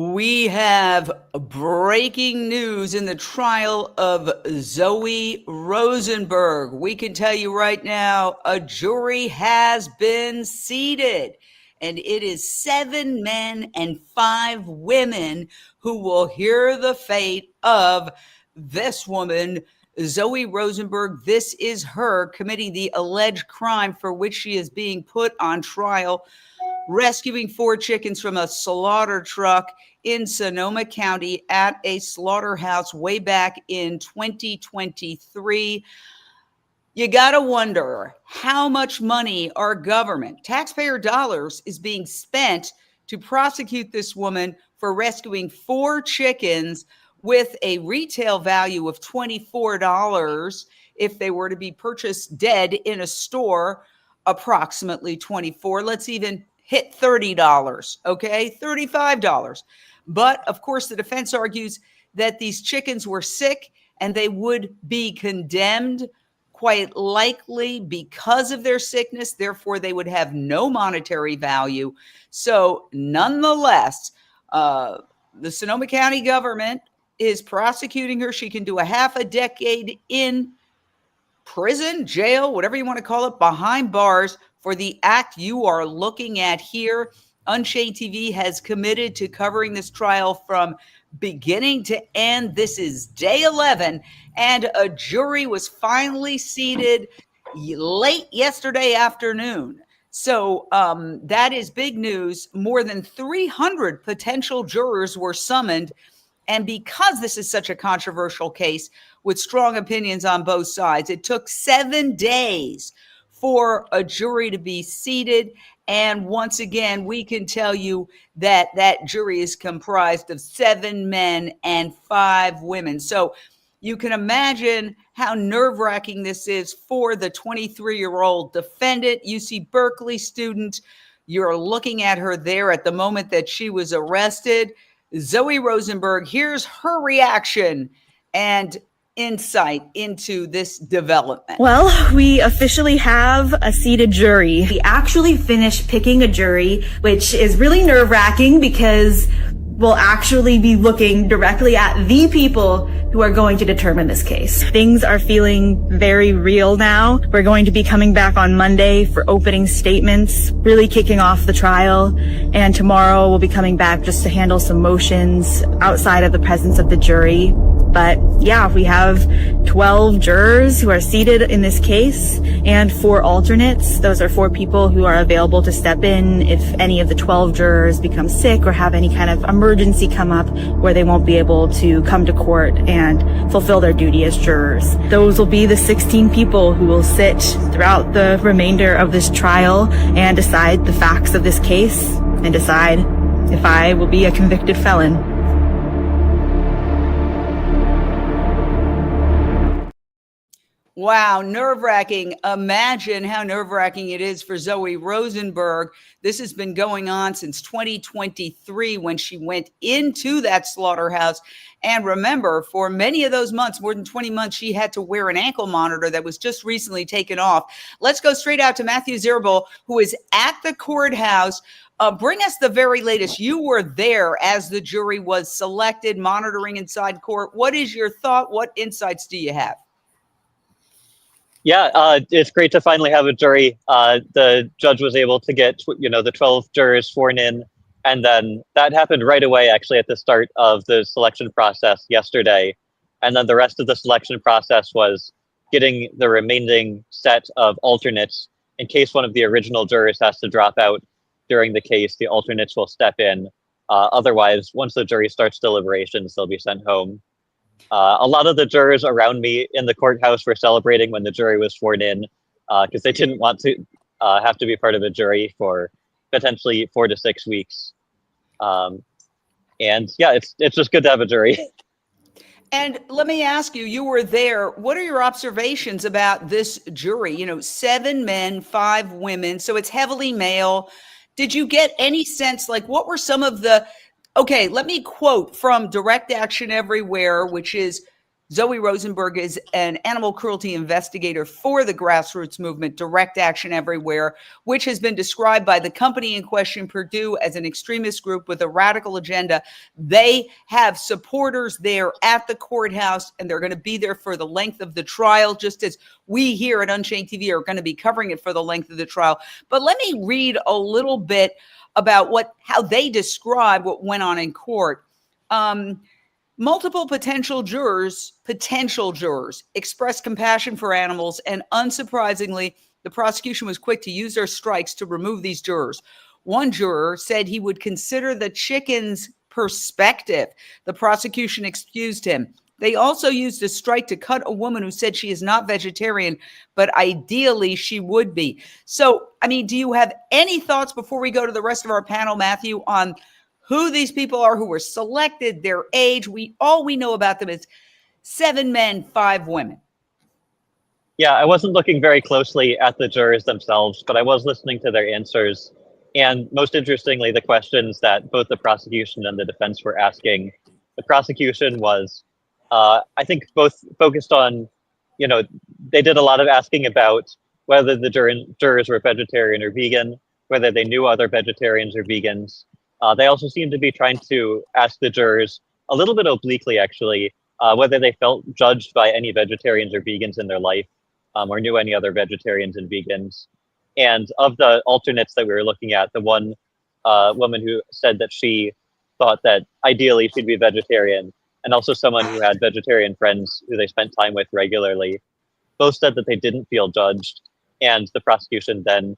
We have breaking news in the trial of Zoe Rosenberg. We can tell you right now, a jury has been seated, and it is 7 men and 5 women who will hear the fate of this woman, Zoe Rosenberg. This is her committing the alleged crime for which she is being put on trial, rescuing 4 chickens from a slaughter truck in Sonoma County at a slaughterhouse way back in 2023. You got to wonder how much money our government, taxpayer dollars, is being spent to prosecute this woman for rescuing 4 chickens with a retail value of $24 if they were to be purchased dead in a store, approximately $24. Let's even hit $30, okay? $35. But of course, the defense argues that these chickens were sick and they would be condemned quite likely because of their sickness. Therefore, they would have no monetary value. So nonetheless, the Sonoma County government is prosecuting her. She can do a half a decade in prison, jail, whatever you want to call it, behind bars for the act you are looking at here. Unchained TV has committed to covering this trial from beginning to end. This is day 11, and a jury was finally seated late yesterday afternoon. So that is big news. More than 300 potential jurors were summoned. And because this is such a controversial case with strong opinions on both sides, it took 7 days for a jury to be seated. And once again, we can tell you that that jury is comprised of 7 men and 5 women. So you can imagine how nerve-wracking this is for the 23-year-old defendant, UC Berkeley student. You're looking at her there at the moment that she was arrested. Zoe Rosenberg, here's her reaction and insight into this development. Well, we officially have a seated jury. We actually finished picking a jury, which is really nerve-wracking because we'll actually be looking directly at the people who are going to determine this case. Things are feeling very real now. We're going to be coming back on Monday for opening statements, really kicking off the trial. And tomorrow we'll be coming back just to handle some motions outside of the presence of the jury. But yeah, we have 12 jurors who are seated in this case and 4 alternates. Those are 4 people who are available to step in if any of the 12 jurors become sick or have any kind of emergency come up where they won't be able to come to court and fulfill their duty as jurors. Those will be the 16 people who will sit throughout the remainder of this trial and decide the facts of this case and decide if I will be a convicted felon. Wow, nerve-wracking. Imagine how nerve-wracking it is for Zoe Rosenberg. This has been going on since 2023 when she went into that slaughterhouse. And remember, for many of those months, more than 20 months, she had to wear an ankle monitor that was just recently taken off. Let's go straight out to Matthew Zerbil, who is at the courthouse. Bring us the very latest. You were there as the jury was selected, monitoring inside court. What is your thought? What insights do you have? Yeah, it's great to finally have a jury. The judge was able to get, the 12 jurors sworn in, and then that happened right away, actually, at the start of the selection process yesterday. And then the rest of the selection process was getting the remaining set of alternates. In case one of the original jurors has to drop out during the case, the alternates will step in. Otherwise, once the jury starts deliberations, they'll be sent home. A lot of the jurors around me in the courthouse were celebrating when the jury was sworn in because they didn't want to have to be part of a jury for potentially 4 to 6 weeks. And yeah, it's just good to have a jury. And let me ask you, you were there. What are your observations about this jury? 7 men, 5 women, so it's heavily male. Did you get any sense, what were some of the, okay, let me quote from Direct Action Everywhere, which is Zoe Rosenberg is an animal cruelty investigator for the grassroots movement, Direct Action Everywhere, which has been described by the company in question, Purdue, as an extremist group with a radical agenda. They have supporters there at the courthouse, and they're going to be there for the length of the trial, just as we here at Unchained TV are going to be covering it for the length of the trial. But let me read a little bit about how they describe what went on in court. Multiple potential jurors expressed compassion for animals, and unsurprisingly, the prosecution was quick to use their strikes to remove these jurors. One juror said he would consider the chicken's perspective. The prosecution excused him. They also used a strike to cut a woman who said she is not vegetarian, but ideally she would be. So, I mean, do you have any thoughts before we go to the rest of our panel, Matthew, on who these people are who were selected, their age? All we know about them is 7 men, 5 women. Yeah, I wasn't looking very closely at the jurors themselves, but I was listening to their answers. And most interestingly, the questions that both the prosecution and the defense were asking. The prosecution was, I think, both focused on, they did a lot of asking about whether the jurors were vegetarian or vegan, whether they knew other vegetarians or vegans. They also seemed to be trying to ask the jurors, a little bit obliquely actually, whether they felt judged by any vegetarians or vegans in their life, or knew any other vegetarians and vegans. And of the alternates that we were looking at, the one woman who said that she thought that ideally she'd be vegetarian, and also someone who had vegetarian friends who they spent time with regularly, both said that they didn't feel judged. And the prosecution then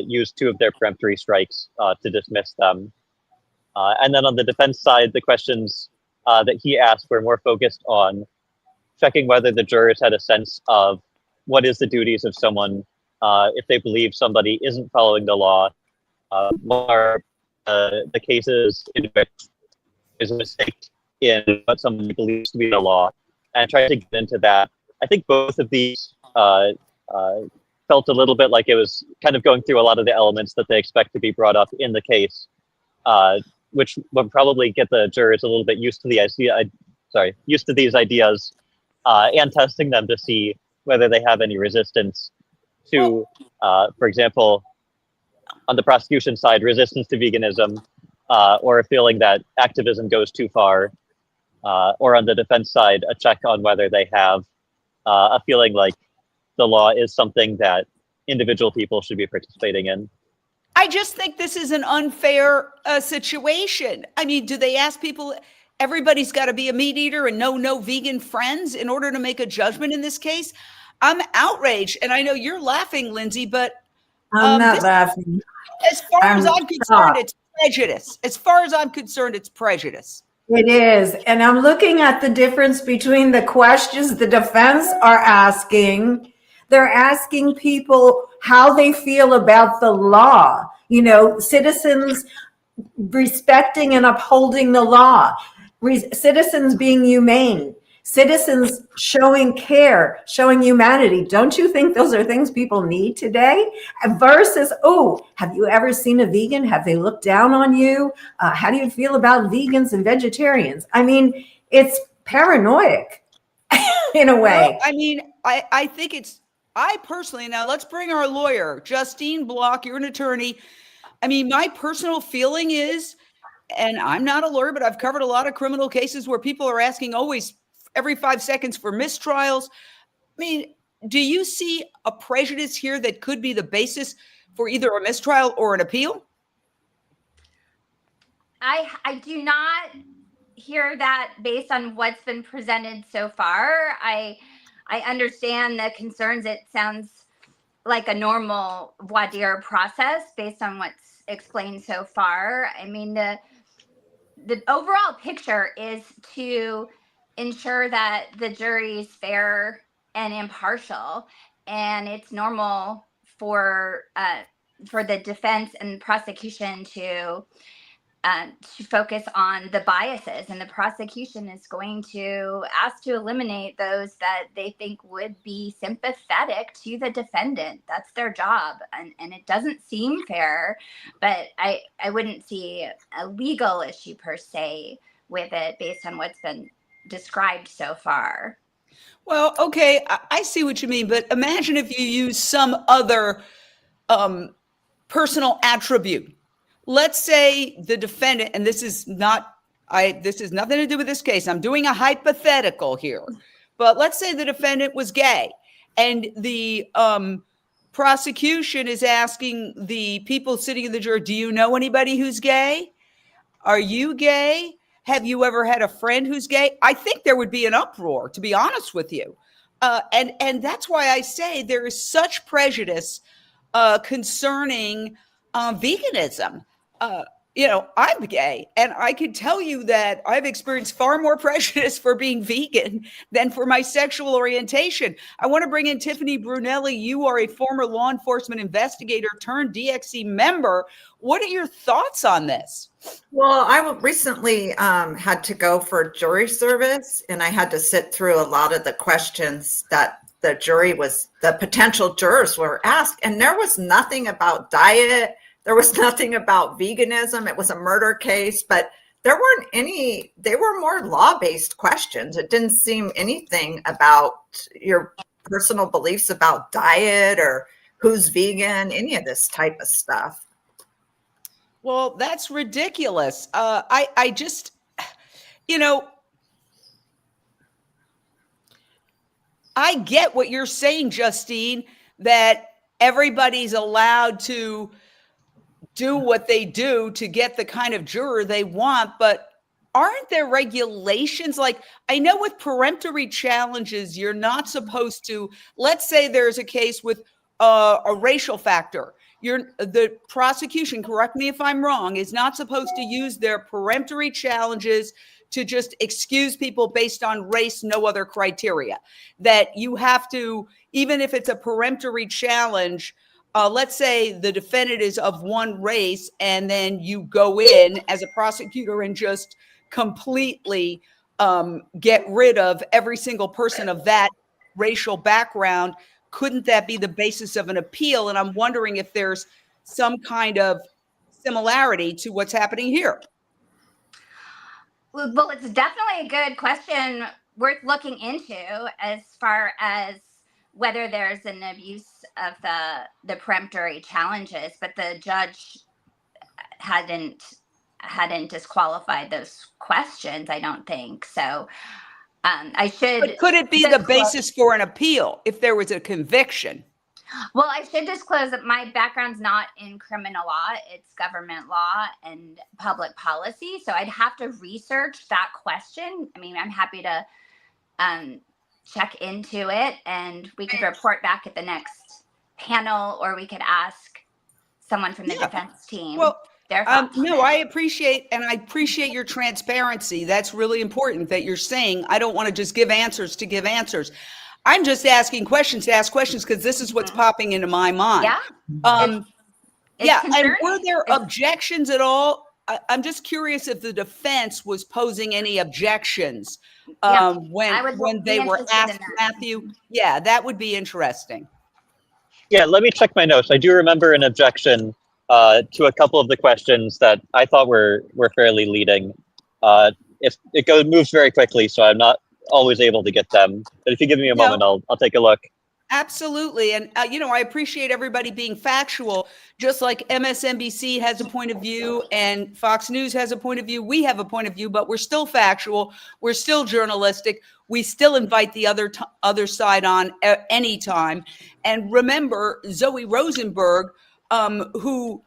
used 2 of their peremptory strikes to dismiss them. And then on the defense side, the questions that he asked were more focused on checking whether the jurors had a sense of what is the duties of someone if they believe somebody isn't following the law, what are the cases in which there's a mistake in what someone believes to be the law, and try to get into that. I think both of these felt a little bit like it was kind of going through a lot of the elements that they expect to be brought up in the case, which would probably get the jurors a little bit used to these ideas, and testing them to see whether they have any resistance to, for example, on the prosecution side, resistance to veganism, or a feeling that activism goes too far, or on the defense side, a check on whether they have a feeling like the law is something that individual people should be participating in. I just think this is an unfair situation. I mean, do they ask people, everybody's got to be a meat eater and no vegan friends in order to make a judgment in this case? I'm outraged. And I know you're laughing, Lindsay, but I'm not laughing. As far as I'm concerned, it's prejudice. As far as I'm concerned, it's prejudice. It is. And I'm looking at the difference between the questions the defense are asking. They're asking people how they feel about the law, citizens respecting and upholding the law, citizens being humane, citizens showing care, showing humanity. Don't you think those are things people need today? Versus, oh, have you ever seen a vegan? Have they looked down on you? How do you feel about vegans and vegetarians? I mean, it's paranoid in a way. Well, I mean, I think I personally, now let's bring our lawyer, Justine Block, you're an attorney. I mean, my personal feeling is, and I'm not a lawyer, but I've covered a lot of criminal cases where people are asking always every 5 seconds for mistrials. I mean, do you see a prejudice here that could be the basis for either a mistrial or an appeal? I do not hear that based on what's been presented so far. I understand the concerns. It sounds like a normal voir dire process based on what's explained so far. I mean, the overall picture is to ensure that the jury is fair and impartial, and it's normal for the defense and prosecution to focus on the biases, and the prosecution is going to ask to eliminate those that they think would be sympathetic to the defendant. That's their job, and it doesn't seem fair, but I wouldn't see a legal issue per se with it based on what's been described so far. Well, okay, I see what you mean, but imagine if you use some other personal attribute. Let's say the defendant, and this is not, this has nothing to do with this case. I'm doing a hypothetical here, but let's say the defendant was gay, and the prosecution is asking the people sitting in the jury, "Do you know anybody who's gay? Are you gay? Have you ever had a friend who's gay?" I think there would be an uproar, to be honest with you. And that's why I say there is such prejudice concerning veganism. I'm gay, and I can tell you that I've experienced far more prejudice for being vegan than for my sexual orientation. I want to bring in Tiffany Brunelli. You are a former law enforcement investigator turned DXC member. What are your thoughts on this? Well, I recently had to go for jury service, and I had to sit through a lot of the questions that the potential jurors were asked, and there was nothing about diet. There was nothing about veganism. It was a murder case, but there weren't any, they were more law-based questions. It didn't seem anything about your personal beliefs about diet or who's vegan, any of this type of stuff. Well, that's ridiculous. I just, I get what you're saying, Justine, that everybody's allowed to do what they do to get the kind of juror they want, but aren't there regulations? Like, I know with peremptory challenges, you're not supposed to, let's say there's a case with a racial factor. The prosecution, correct me if I'm wrong, is not supposed to use their peremptory challenges to just excuse people based on race, no other criteria. That you have to, even if it's a peremptory challenge, let's say the defendant is of one race, and then you go in as a prosecutor and just completely get rid of every single person of that racial background. Couldn't that be the basis of an appeal? And I'm wondering if there's some kind of similarity to what's happening here. Well, it's definitely a good question worth looking into as far as whether there's an abuse of the peremptory challenges, but the judge hadn't disqualified those questions, I don't think. So I should. But could it be the basis for an appeal if there was a conviction? Well, I should disclose that my background's not in criminal law. It's government law and public policy. So I'd have to research that question. I mean, I'm happy to check into it, and we could report back at the next panel, or we could ask someone from the defense team. Well, their thoughts on no, it. I appreciate your transparency. That's really important that you're saying, I don't want to just give answers to give answers. I'm just asking questions to ask questions because this is what's popping into my mind. Yeah. Yeah. And were there objections at all? I'm just curious if the defense was posing any objections when they were asked, Matthew. Yeah, that would be interesting. Yeah, let me check my notes. I do remember an objection to a couple of the questions that I thought were fairly leading. If it moves very quickly, so I'm not always able to get them. But if you give me a moment, I'll take a look. Absolutely. And, I appreciate everybody being factual, just like MSNBC has a point of view and Fox News has a point of view. We have a point of view, but we're still factual. We're still journalistic. We still invite the other side on anytime. And remember, Zoe Rosenberg, who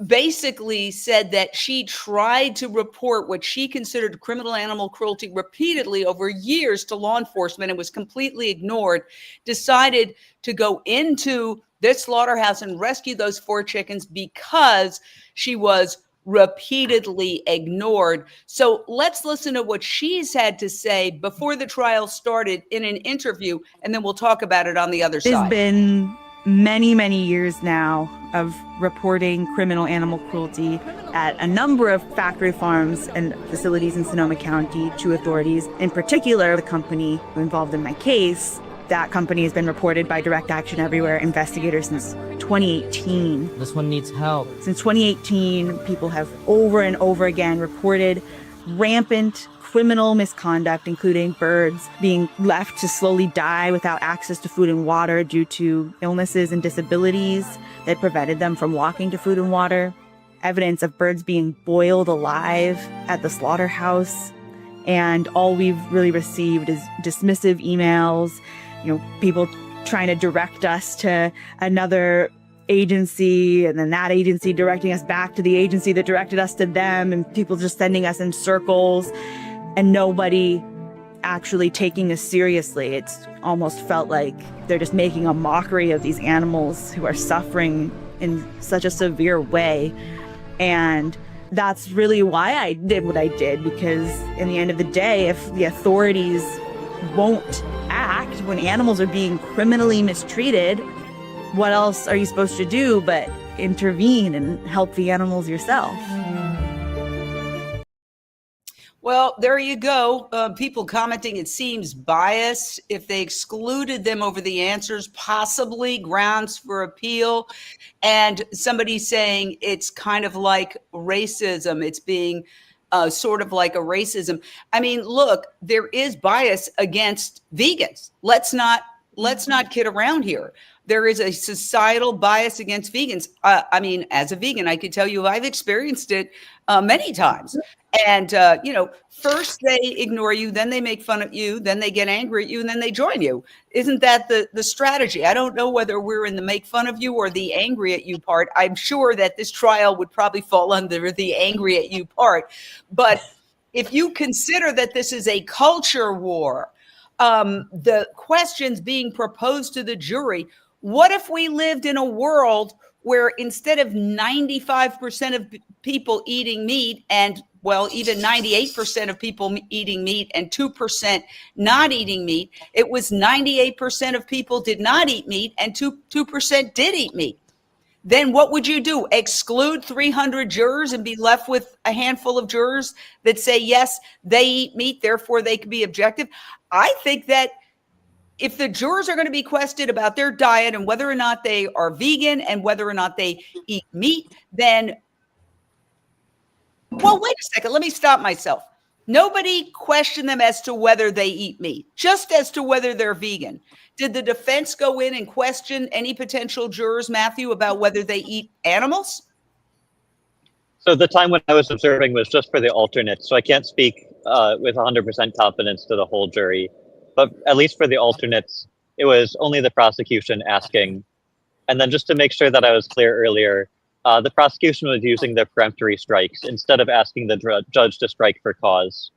basically said that she tried to report what she considered criminal animal cruelty repeatedly over years to law enforcement and was completely ignored, decided to go into this slaughterhouse and rescue those 4 chickens because she was repeatedly ignored. So let's listen to what she's had to say before the trial started in an interview, and then we'll talk about it on the other side. It's been many years now of reporting criminal animal cruelty at a number of factory farms and facilities in Sonoma County to authorities. In particular, the company involved in my case, that company has been reported by Direct Action Everywhere investigators since 2018. This one needs help. Since 2018, people have over and over again reported rampant criminal misconduct, including birds being left to slowly die without access to food and water due to illnesses and disabilities that prevented them from walking to food and water. Evidence of birds being boiled alive at the slaughterhouse. And all we've really received is dismissive emails, people trying to direct us to another agency, and then that agency directing us back to the agency that directed us to them, and people just sending us in circles, and nobody actually taking us seriously. It's almost felt like they're just making a mockery of these animals who are suffering in such a severe way. And that's really why I did what I did, because in the end of the day, if the authorities won't act when animals are being criminally mistreated, what else are you supposed to do but intervene and help the animals yourself? Well, there you go. People commenting it seems biased. If they excluded them over the answers, possibly grounds for appeal. And somebody saying it's kind of like racism. It's being sort of like a racism. I mean, look, there is bias against vegans. Let's not kid around here. There is a societal bias against vegans. I mean, as a vegan, I can tell you I've experienced it many times. And, first they ignore you, then they make fun of you, then they get angry at you, and then they join you. Isn't that the strategy? I don't know whether we're in the make fun of you or the angry at you part. I'm sure that this trial would probably fall under the angry at you part. But if you consider that this is a culture war, the questions being proposed to the jury, what if we lived in a world where instead of 95% of people eating meat and, well, even 98% of people eating meat and 2% not eating meat, it was 98% of people did not eat meat and 2% did eat meat? Then what would you do? Exclude 300 jurors and be left with a handful of jurors that say, yes, they eat meat, therefore they can be objective? I think that if the jurors are going to be questioned about their diet and whether or not they are vegan and whether or not they eat meat, then, well, wait a second, let me stop myself. Nobody questioned them as to whether they eat meat, just as to whether they're vegan. Did the defense go in and question any potential jurors, Matthew, about whether they eat animals? So the time when I was observing was just for the alternates, so I can't speak with 100% confidence to the whole jury. But at least for the alternates, it was only the prosecution asking. And then just to make sure that I was clear earlier, the prosecution was using their peremptory strikes instead of asking the judge to strike for cause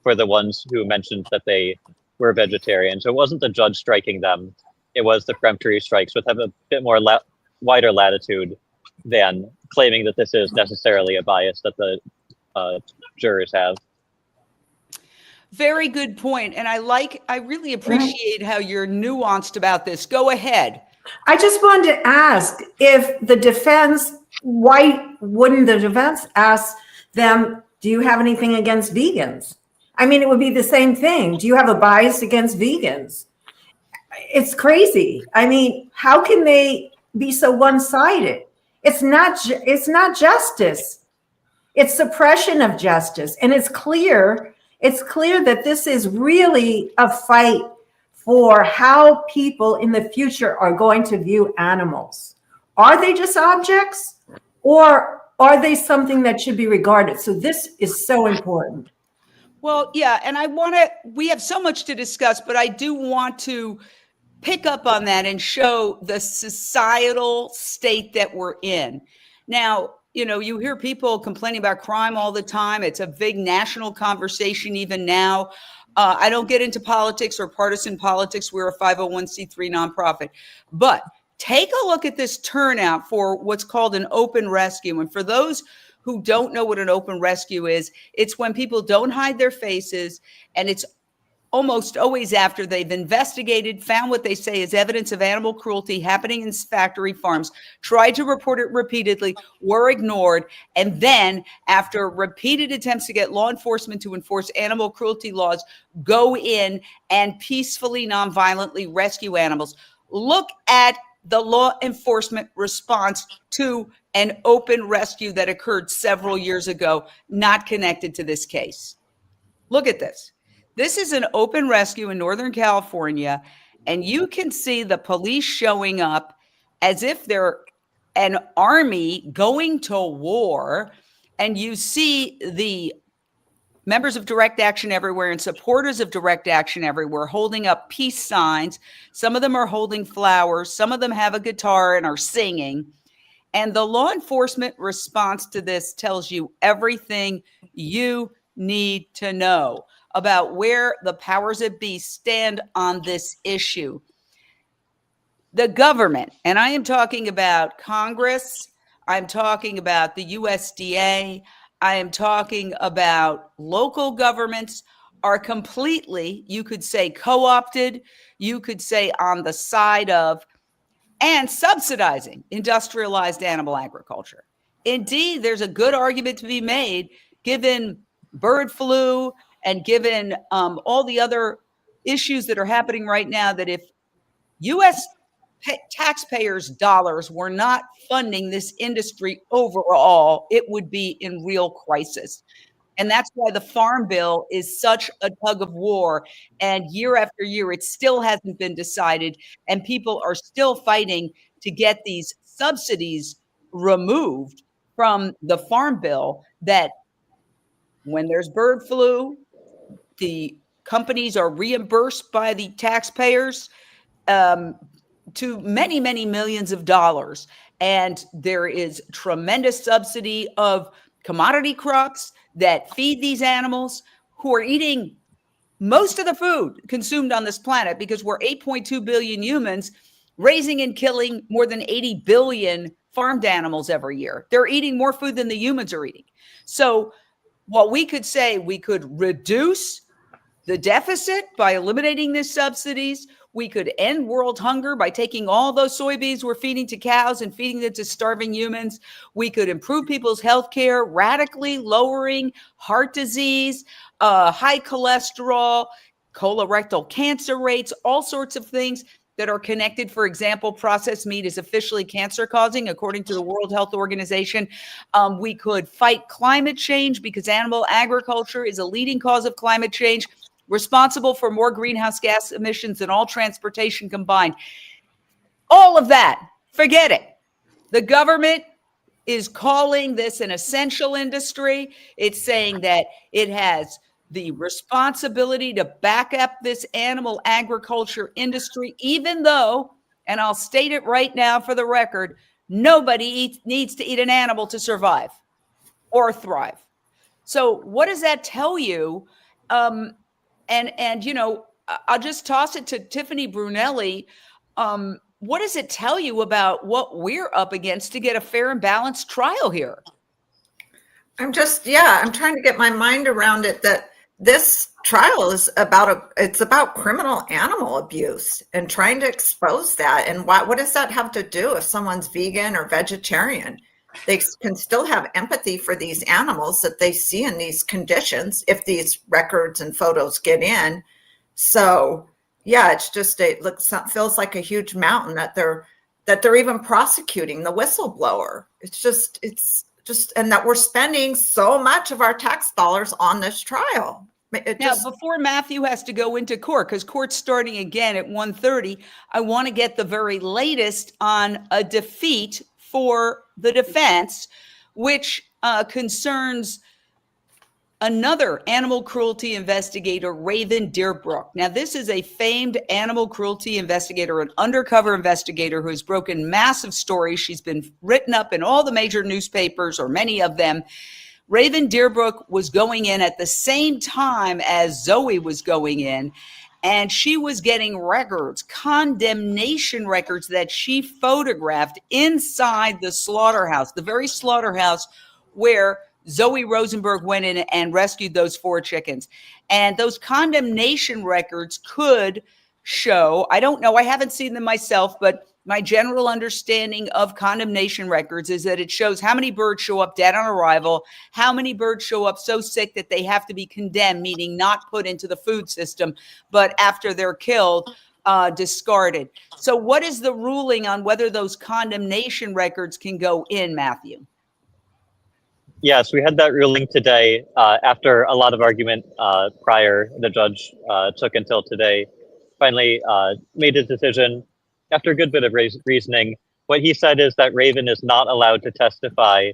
for the ones who mentioned that they were vegetarian. So it wasn't the judge striking them. It was the peremptory strikes, which have a bit more wider latitude than claiming that this is necessarily a bias that the jurors have. Very good point. And I really appreciate how you're nuanced about this. Go ahead. I just wanted to ask if the defense, why wouldn't the defense ask them, do you have anything against vegans? I mean, it would be the same thing. Do you have a bias against vegans? It's crazy. I mean, how can they be so one-sided? It's not justice. It's suppression of justice. And it's clear that this is really a fight for how people in the future are going to view animals. Are they just objects, or are they something that should be regarded? So this is so important. Well, yeah, and we have so much to discuss, but I do want to pick up on that and show the societal state that we're in. Now, you hear people complaining about crime all the time. It's a big national conversation even now. I don't get into politics or partisan politics. We're a 501c3 nonprofit. But take a look at this turnout for what's called an open rescue. And for those who don't know what an open rescue is, it's when people don't hide their faces, and it's almost always after they've investigated, found what they say is evidence of animal cruelty happening in factory farms, tried to report it repeatedly, were ignored, and then after repeated attempts to get law enforcement to enforce animal cruelty laws, go in and peacefully, nonviolently rescue animals. Look at the law enforcement response to an open rescue that occurred several years ago, not connected to this case. Look at this. This is an open rescue in Northern California, and you can see the police showing up as if they're an army going to war, and you see the members of Direct Action Everywhere and supporters of Direct Action Everywhere holding up peace signs. Some of them are holding flowers. Some of them have a guitar and are singing. And the law enforcement response to this tells you everything you need to know about where the powers that be stand on this issue. The government, and I am talking about Congress, I'm talking about the USDA, I am talking about local governments, are completely, you could say, co-opted, you could say on the side of, and subsidizing industrialized animal agriculture. Indeed, there's a good argument to be made, given bird flu and given all the other issues that are happening right now, that if U.S. taxpayers' dollars were not funding this industry overall, it would be in real crisis. And that's why the Farm Bill is such a tug of war. And year after year, it still hasn't been decided. And people are still fighting to get these subsidies removed from the Farm Bill, that when there's bird flu, the companies are reimbursed by the taxpayers to many, many millions of dollars. And there is tremendous subsidy of commodity crops that feed these animals, who are eating most of the food consumed on this planet, because we're 8.2 billion humans raising and killing more than 80 billion farmed animals every year. They're eating more food than the humans are eating. So what we could say, we could reduce the deficit by eliminating these subsidies. We could end world hunger by taking all those soybeans we're feeding to cows and feeding them to starving humans. We could improve people's health care, radically lowering heart disease, high cholesterol, colorectal cancer rates, all sorts of things that are connected. For example, processed meat is officially cancer causing, according to the World Health Organization. We could fight climate change, because animal agriculture is a leading cause of climate change, responsible for more greenhouse gas emissions than all transportation combined. All of that, forget it. The government is calling this an essential industry. It's saying that it has the responsibility to back up this animal agriculture industry, even though, and I'll state it right now for the record, nobody needs to eat an animal to survive or thrive. So what does that tell you? And you know, I'll just toss it to Tiffany Brunelli. What does it tell you about what we're up against to get a fair and balanced trial here? I'm trying to get my mind around it, that this trial is about criminal animal abuse and trying to expose that. And what does that have to do if someone's vegan or vegetarian? They can still have empathy for these animals that they see in these conditions if these records and photos get in. So yeah, it's just, feels like a huge mountain that they're even prosecuting the whistleblower. It's just, and that we're spending so much of our tax dollars on this trial. Before Matthew has to go into court, because court's starting again at 1:30, I want to get the very latest on a defeat for the defense, which concerns another animal cruelty investigator, Raven Deerbrook. Now, this is a famed animal cruelty investigator, an undercover investigator who has broken massive stories. She's been written up in all the major newspapers, or many of them. Raven Deerbrook was going in at the same time as Zoe was going in, and she was getting records, condemnation records, that she photographed inside the slaughterhouse, the very slaughterhouse where Zoe Rosenberg went in and rescued those 4 chickens. And those condemnation records could show, I don't know, I haven't seen them myself, but my general understanding of condemnation records is that it shows how many birds show up dead on arrival, how many birds show up so sick that they have to be condemned, meaning not put into the food system, but after they're killed, discarded. So what is the ruling on whether those condemnation records can go in, Matthew? Yes, we had that ruling today after a lot of argument prior. The judge took until today, finally made his decision after a good bit of reasoning. What he said is that Raven is not allowed to testify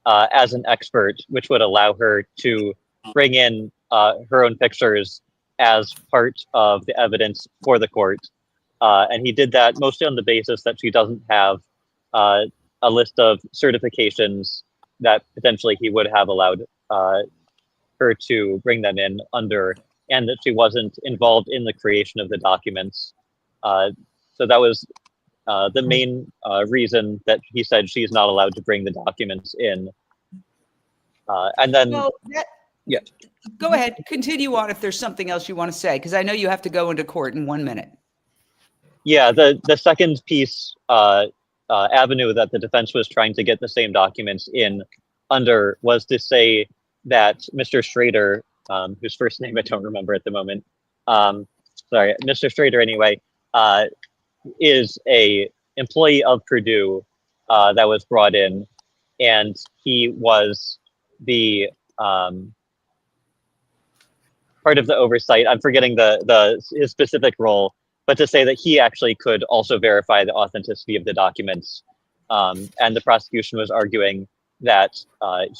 as an expert, which would allow her to bring in her own pictures as part of the evidence for the court. And he did that mostly on the basis that she doesn't have a list of certifications that potentially he would have allowed her to bring them in under, and that she wasn't involved in the creation of the documents. So that was the main reason that he said she's not allowed to bring the documents in. And then, yeah. Go ahead, continue on if there's something else you want to say, because I know you have to go into court in 1 minute. Yeah, the second piece avenue that the defense was trying to get the same documents in under was to say that Mr. Schrader, whose first name I don't remember at the moment, sorry, Mr. Schrader anyway, is a employee of Purdue that was brought in, and he was the part of the oversight. I'm forgetting his specific role, but to say that he actually could also verify the authenticity of the documents. And the prosecution was arguing that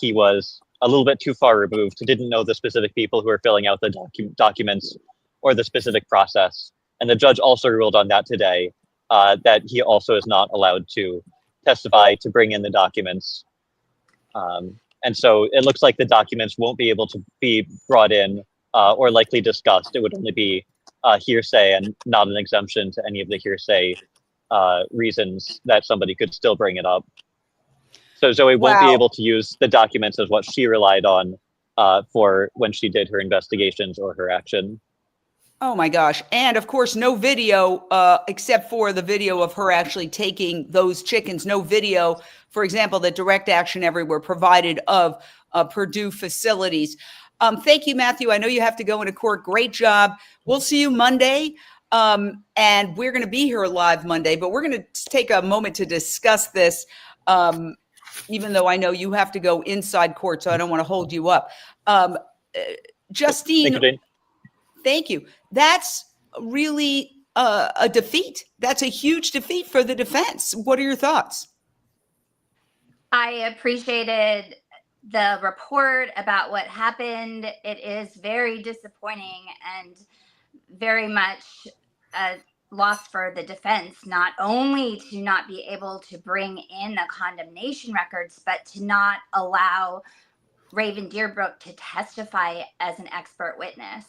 he was a little bit too far removed, didn't know the specific people who were filling out the documents or the specific process. And the judge also ruled on that today, that he also is not allowed to testify to bring in the documents. And so it looks like the documents won't be able to be brought in or likely discussed. It would only be hearsay and not an exemption to any of the hearsay reasons that somebody could still bring it up. So Zoe won't be able to use the documents as what she relied on for when she did her investigations or her action. Oh my gosh. And of course, no video, except for the video of her actually taking those chickens. No video, for example, that Direct Action Everywhere provided of Purdue facilities. Thank you, Matthew. I know you have to go into court. Great job. We'll see you Monday. And we're going to be here live Monday, but we're going to take a moment to discuss this, even though I know you have to go inside court, so I don't want to hold you up. Justine, thank you. That's really a defeat. That's a huge defeat for the defense. What are your thoughts? I appreciated the report about what happened. It is very disappointing and very much a loss for the defense, not only to not be able to bring in the condemnation records, but to not allow Raven Deerbrook to testify as an expert witness.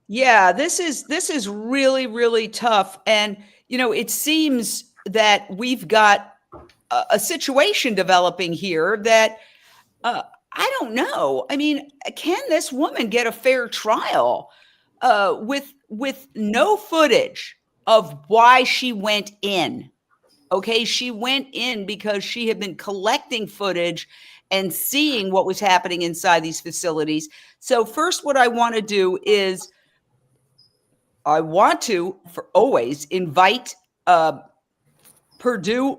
Yeah, this is really, really tough. And, you know, it seems that we've got a situation developing here that I don't know. I mean, can this woman get a fair trial with no footage of why she went in? Okay, she went in because she had been collecting footage and seeing what was happening inside these facilities. So first, what I want to do is I want to, for always, invite Purdue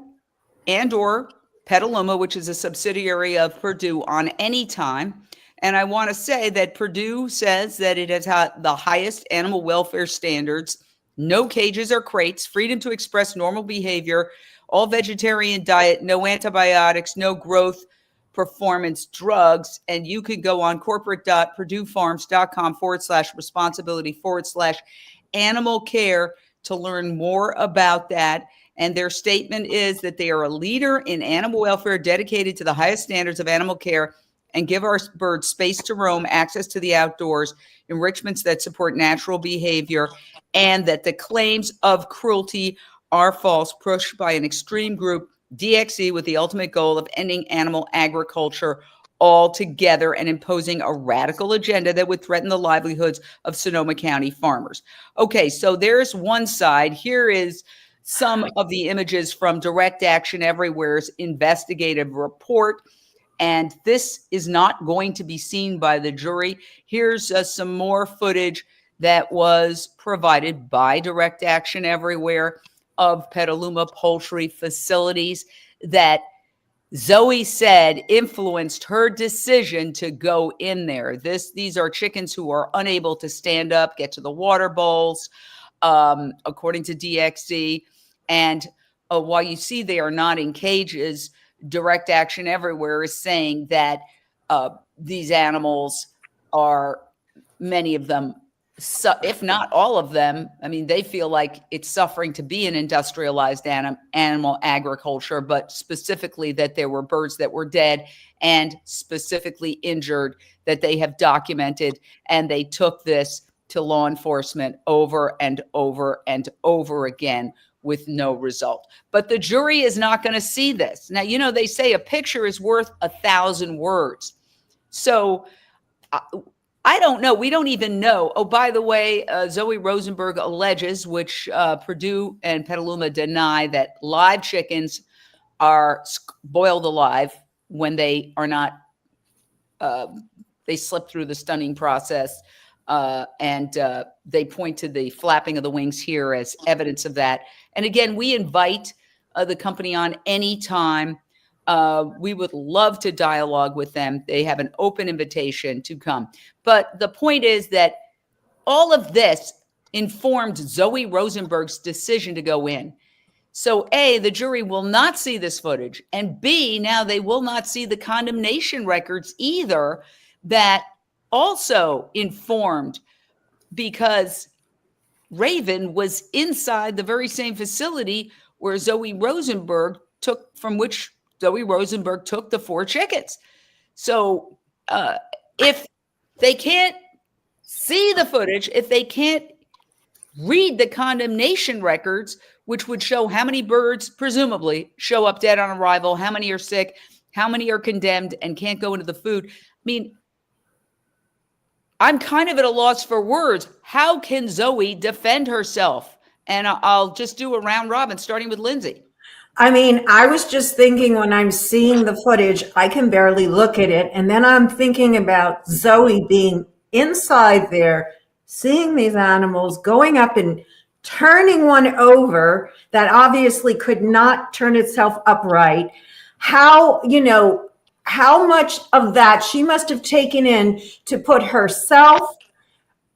and or Petaluma, which is a subsidiary of Purdue, on any time. And I want to say that Purdue says that it has had the highest animal welfare standards, no cages or crates, freedom to express normal behavior, all vegetarian diet, no antibiotics, no growth performance drugs. And you can go on corporate.purduefarms.com/responsibility/animal care to learn more about that. And their statement is that they are a leader in animal welfare dedicated to the highest standards of animal care and give our birds space to roam, access to the outdoors, enrichments that support natural behavior, and that the claims of cruelty are false, pushed by an extreme group, DXE, with the ultimate goal of ending animal agriculture altogether and imposing a radical agenda that would threaten the livelihoods of Sonoma County farmers. Okay, so there's one side. Here is some of the images from Direct Action Everywhere's investigative report. And this is not going to be seen by the jury. Here's some more footage that was provided by Direct Action Everywhere of Petaluma Poultry Facilities that Zoe said influenced her decision to go in there. These are chickens who are unable to stand up, get to the water bowls, according to DXD. And while you see they are not in cages, Direct Action Everywhere is saying that these animals are, many of them, if not all of them, I mean, they feel like it's suffering to be an industrialized animal agriculture, but specifically that there were birds that were dead and specifically injured that they have documented. And they took this to law enforcement over and over and over again with no result. But the jury is not going to see this. Now, you know, they say a picture is worth 1,000 words. So I don't know. We don't even know. Oh, by the way, Zoe Rosenberg alleges, which Purdue and Petaluma deny, that live chickens are boiled alive when they are not, they slip through the stunning process. And they point to the flapping of the wings here as evidence of that. And again, we invite the company on anytime. We would love to dialogue with them. They have an open invitation to come. But the point is that all of this informed Zoe Rosenberg's decision to go in. So A, the jury will not see this footage. And B, now they will not see the condemnation records either, that also informed, because Raven was inside the very same facility where Zoe Rosenberg took, from which Zoe Rosenberg took the 4 chickens. So if they can't see the footage, if they can't read the condemnation records, which would show how many birds presumably show up dead on arrival, how many are sick, how many are condemned and can't go into the food. I mean, I'm kind of at a loss for words. How can Zoe defend herself? And I'll just do a round robin, starting with Lindsay. I mean, I was just thinking, when I'm seeing the footage, I can barely look at it. And then I'm thinking about Zoe being inside there, seeing these animals, going up and turning one over that obviously could not turn itself upright. How, you know, how much of that she must have taken in to put herself,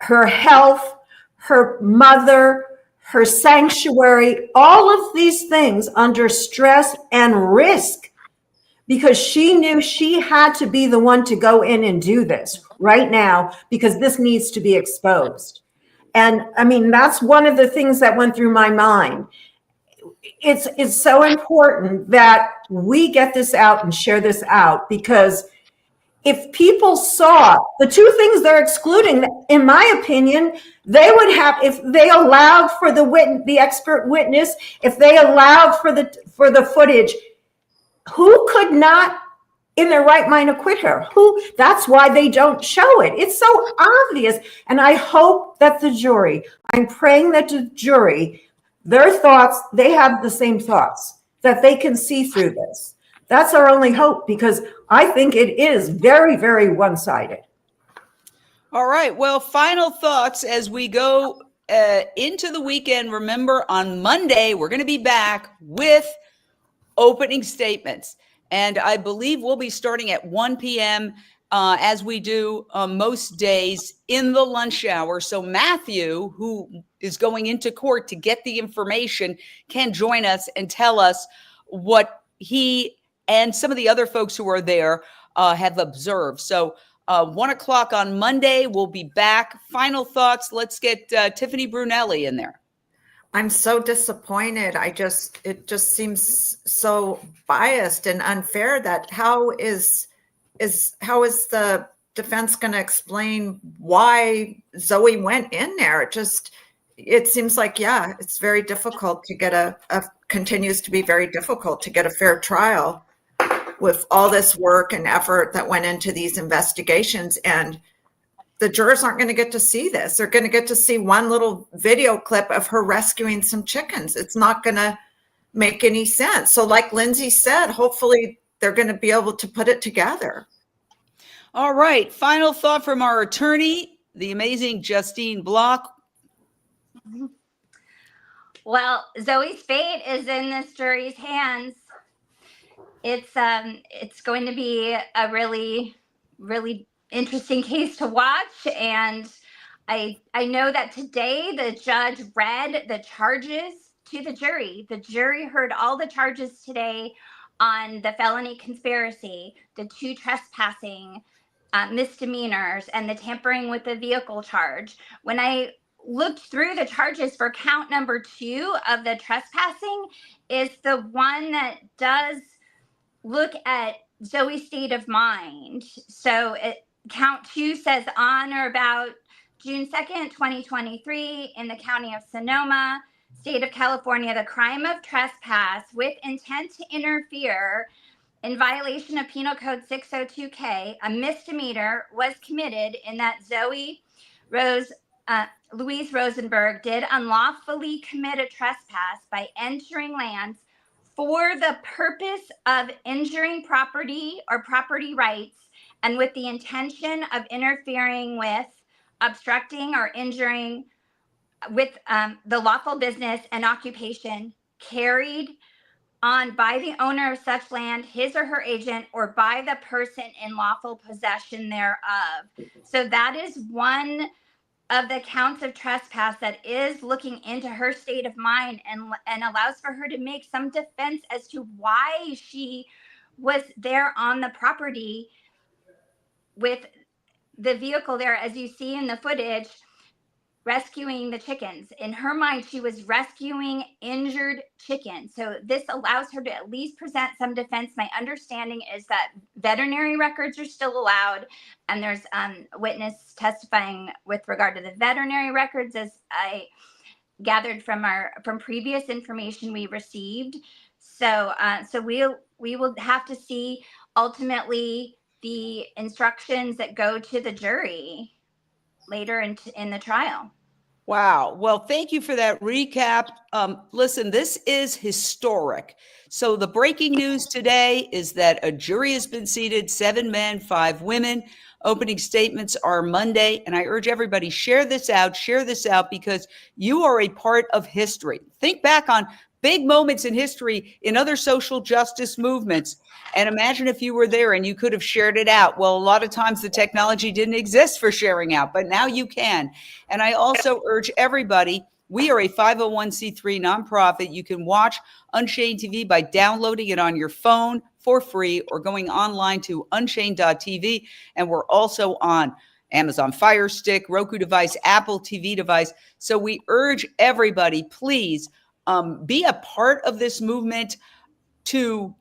her health, her mother, her sanctuary, all of these things under stress and risk, because she knew she had to be the one to go in and do this right now, because this needs to be exposed. And I mean, that's one of the things that went through my mind. It's so important that we get this out and share this out, because if people saw the 2 things they're excluding, in my opinion, they would have, if they allowed for the expert witness, if they allowed for the footage, who could not in their right mind acquit her? That's why they don't show it. It's so obvious. And I hope that the jury, I'm praying that the jury, their thoughts, they have the same thoughts, that they can see through this. That's our only hope, because I think it is very, very one-sided. All right. Well, final thoughts as we go into the weekend. Remember, on Monday, we're going to be back with opening statements. And I believe we'll be starting at 1 p.m. As we do most days in the lunch hour. So Matthew, who is going into court to get the information, can join us and tell us what he and some of the other folks who are there have observed. So 1 o'clock on Monday, we'll be back. Final thoughts. Let's get Tiffany Brunelli in there. I'm so disappointed. It just seems so biased and unfair. That how is the defense going to explain why Zoe went in there? It seems like, yeah, it's very difficult to get continues to be very difficult to get a fair trial with all this work and effort that went into these investigations. And the jurors aren't going to get to see this. They're going to get to see one little video clip of her rescuing some chickens. It's not going to make any sense. So like Lindsay said, hopefully they're going to be able to put it together. All right. Final thought from our attorney, the amazing Justine Block. Well, Zoe's fate is in this jury's hands. It's going to be a really, really interesting case to watch, and I know that today the judge read the charges to the jury. The jury heard all the charges today on the felony conspiracy, the 2 trespassing misdemeanors, and the tampering with the vehicle charge. When I looked through the charges for count number 2 of the trespassing, is the one that does look at Zoe's state of mind. So count 2 says on or about June 2nd, 2023, in the county of Sonoma, state of California, the crime of trespass with intent to interfere in violation of Penal Code 602K, a misdemeanor was committed in that Louise Rosenberg did unlawfully commit a trespass by entering lands for the purpose of injuring property or property rights, and with the intention of interfering with, obstructing, or injuring with the lawful business and occupation carried on by the owner of such land, his or her agent, or by the person in lawful possession thereof. So that is one of the counts of trespass that is looking into her state of mind and allows for her to make some defense as to why she was there on the property with the vehicle there, as you see in the footage, rescuing the chickens. In her mind, she was rescuing injured chickens. So this allows her to at least present some defense. My understanding is that veterinary records are still allowed, and there's witness testifying with regard to the veterinary records, as I gathered from previous information we received. So we will have to see ultimately the instructions that go to the jury later in the trial. Wow. Well, thank you for that recap. Listen, this is historic. So the breaking news today is that a jury has been seated, 7 men, 5 women. Opening statements are Monday. And I urge everybody, share this out because you are a part of history. Think back on big moments in history in other social justice movements. And imagine if you were there and you could have shared it out. Well, a lot of times the technology didn't exist for sharing out, but now you can. And I also urge everybody, we are a 501c3 nonprofit. You can watch Unchained TV by downloading it on your phone for free or going online to unchained.tv. And we're also on Amazon Fire Stick, Roku device, Apple TV device. So we urge everybody, please be a part of this movement to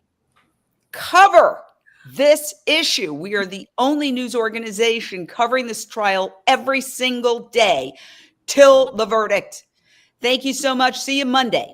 cover this issue. We are the only news organization covering this trial every single day till the verdict. Thank you so much. See you Monday.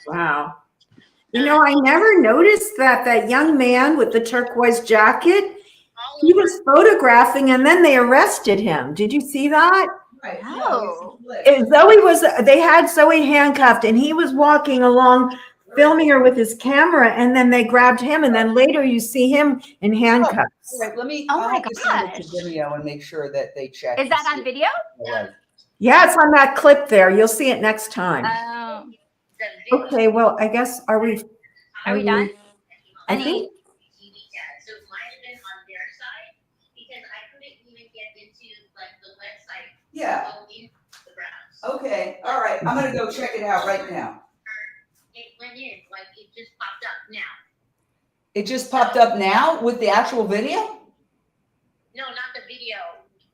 Wow. You know, I never noticed that young man with the turquoise jacket, he was photographing and then they arrested him. Did you see that? Oh. They had Zoe handcuffed and he was walking along filming her with his camera, and then they grabbed him, and then later you see him in handcuffs. All right, let me. Oh I'll my have to send it gosh. to Vimeo and make sure that they check. Is that on video? Right. Yeah, it's on that clip there. You'll see it next time. Oh. Okay, well, I guess Are we done? I think So it might have been on their side because I couldn't even get into like the website. Yeah. To go into the browse. Okay. All right. I'm gonna go check it out right now. It went in, like it just popped up now. It just popped up now with the actual video. No, not the video,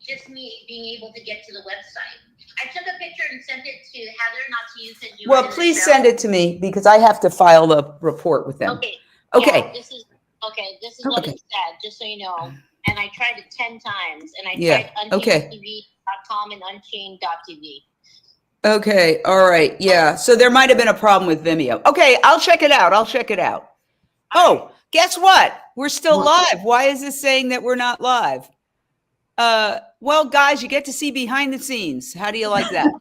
just me being able to get to the website. I took a picture and sent it to Heather, not to you, because you were Well, in the please show. send it to me because I have to file the report with them. Okay. Okay. Yeah, this is what Okay. it said, just so you know. And I tried it 10 times, and I Yeah, tried okay. unchainedtv.com and unchained.tv. Okay. All right. Yeah. So there might have been a problem with Vimeo. Okay. I'll check it out. Oh, guess what? We're still live. Why is this saying that we're not live? Well, guys, you get to see behind the scenes. How do you like that?